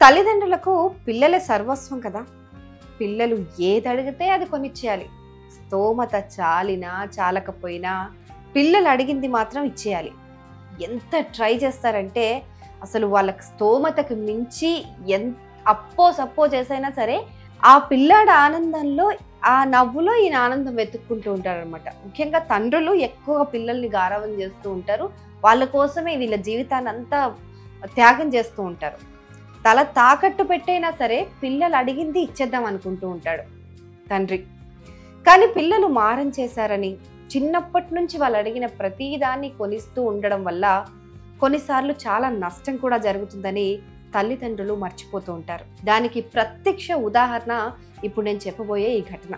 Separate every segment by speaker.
Speaker 1: తల్లిదండ్రులకు పిల్లలే సర్వస్వం కదా. పిల్లలు ఏది అడిగితే అది కొనిచ్చేయాలి. స్తోమత చాలినా చాలకపోయినా పిల్లలు అడిగింది మాత్రం ఇచ్చేయాలి. ఎంత ట్రై చేస్తారంటే అసలు వాళ్ళకి స్తోమతకు మించి అప్పో సప్పో చేసైనా సరే ఆ పిల్లాడి ఆనందంలో, ఆ నవ్వులో ఈయన ఆనందం వెతుక్కుంటూ ఉంటారనమాట. ముఖ్యంగా తండ్రులు ఎక్కువగా పిల్లల్ని గారాబం చేస్తూ ఉంటారు. వాళ్ళ కోసమే వీళ్ళ జీవితాన్ని అంతా త్యాగం చేస్తూ ఉంటారు. తల తాకట్టు పెట్టైనా సరే పిల్లలు అడిగింది ఇచ్చేద్దాం అనుకుంటూ ఉంటాడు తండ్రి. కానీ పిల్లలు మారం చేశారని చిన్నప్పటి నుంచి వాళ్ళు అడిగిన ప్రతిదాన్ని కొనిస్తూ ఉండడం వల్ల కొన్నిసార్లు చాలా నష్టం కూడా జరుగుతుందని తల్లిదండ్రులు మర్చిపోతూ ఉంటారు. దానికి ప్రత్యక్ష ఉదాహరణ ఇప్పుడు నేను చెప్పబోయే ఈ ఘటన.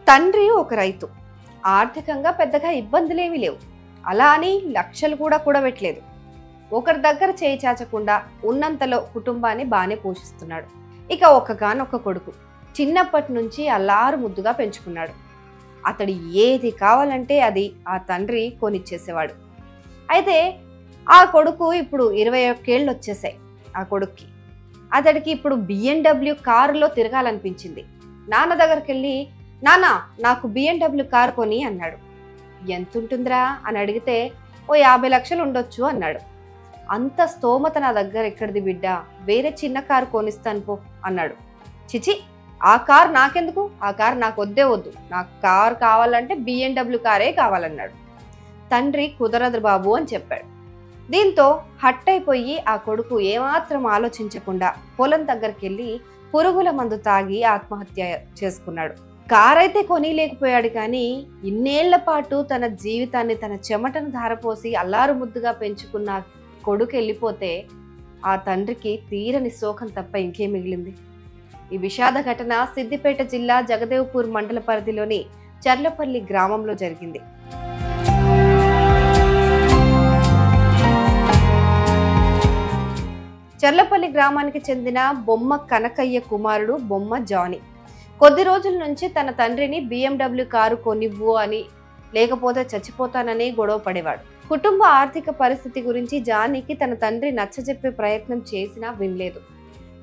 Speaker 1: తండ్రి ఒక రైతు. ఆర్థికంగా పెద్దగా ఇబ్బందులేమీ లేవు. అలా అని లక్షలు కూడా కూడబెట్టలేదు. ఒకరి దగ్గర చేయి చాచకుండా ఉన్నంతలో కుటుంబాన్ని బాగానే పోషిస్తున్నాడు. ఇక ఒక్కగానొక్క కొడుకు. చిన్నప్పటి నుంచి అల్లారు ముద్దుగా పెంచుకున్నాడు. అతడు ఏది కావాలంటే అది ఆ తండ్రి కొనిచ్చేసేవాడు. అయితే ఆ కొడుకు ఇప్పుడు 21 ఏళ్ళు వచ్చేసాయి ఆ కొడుక్కి. అతడికి ఇప్పుడు BMW కారులో తిరగాలనిపించింది. నాన్న దగ్గరికి వెళ్ళి, నాన్న నాకు BMW కారు కొని అన్నాడు. ఎంతుంటుందిరా అని అడిగితే, ఓ 50 లక్షలు ఉండొచ్చు అన్నాడు. అంత స్తోమత నా దగ్గర ఎక్కడిది బిడ్డ, వేరే చిన్న కారు కొనిస్తాను పో అన్నాడు. చిచి, ఆ కారు నాకెందుకు, ఆ కారు నాకు వద్దే వద్దు, నాకు కారు కావాలంటే BMW కారే కావాలన్నాడు. తండ్రి కుదరదు బాబు అని చెప్పాడు. దీంతో హట్ అయిపోయి ఆ కొడుకు ఏమాత్రం ఆలోచించకుండా పొలం దగ్గరికి వెళ్ళి పురుగుల మందు తాగి ఆత్మహత్య చేసుకున్నాడు. కారైతే కొనిలేకపోయాడు, కానీ ఇన్నేళ్ల పాటు తన జీవితాన్ని, తన చెమటను ధారపోసి అల్లారు ముద్దుగా పెంచుకున్న కొడుకు వెళ్ళిపోతే ఆ తండ్రికి తీరని శోకం తప్ప ఇంకేం మిగిలింది. ఈ విషాద ఘటన సిద్దిపేట జిల్లా జగదేవ్పూర్ మండల పరిధిలోని చర్లపల్లి గ్రామంలో జరిగింది. చర్లపల్లి గ్రామానికి చెందిన బొమ్మ కనకయ్య కుమారుడు బొమ్మ జానీ కొద్ది రోజుల నుంచి తన తండ్రిని BMW కారు కొనివ్వు అని, లేకపోతే చచ్చిపోతానని గొడవ పడేవాడు. కుటుంబ ఆర్థిక పరిస్థితి గురించి జానీకి తన తండ్రి నచ్చజెప్పే ప్రయత్నం చేసినా వినలేదు.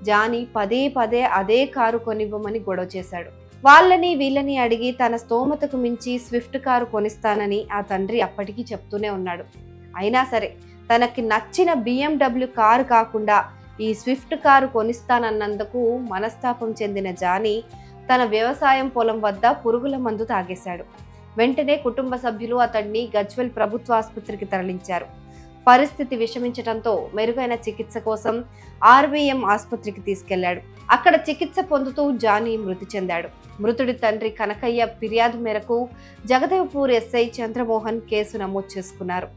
Speaker 1: జానీ పదే పదే అదే కారు కొనివ్వమని గొడవ చేశాడు. వాళ్ళని వీళ్ళని అడిగి తన స్తోమతకు మించి స్విఫ్ట్ కారు కొనిస్తానని ఆ తండ్రి అప్పటికీ చెప్తూనే ఉన్నాడు. అయినా సరే తనకి నచ్చిన BMW కారు కాకుండా ఈ స్విఫ్ట్ కారు కొనిస్తానన్నందుకు మనస్తాపం చెందిన జానీ తన వ్యవసాయం పొలం వద్ద పురుగుల మందు తాగేశాడు. వెంటనే కుటుంబ సభ్యులు అతడిని గజ్వెల్ ప్రభుత్వ ఆసుపత్రికి తరలించారు. పరిస్థితి విషమించడంతో మెరుగైన చికిత్స కోసం RVM ఆసుపత్రికి తీసుకెళ్లాడు. అక్కడ చికిత్స పొందుతూ జానీ మృతి చెందాడు. మృతుడి తండ్రి కనకయ్య ఫిర్యాదు మేరకు జగదేవ్పూర్ SI చంద్రమోహన్ కేసు నమోదు చేసుకున్నారు.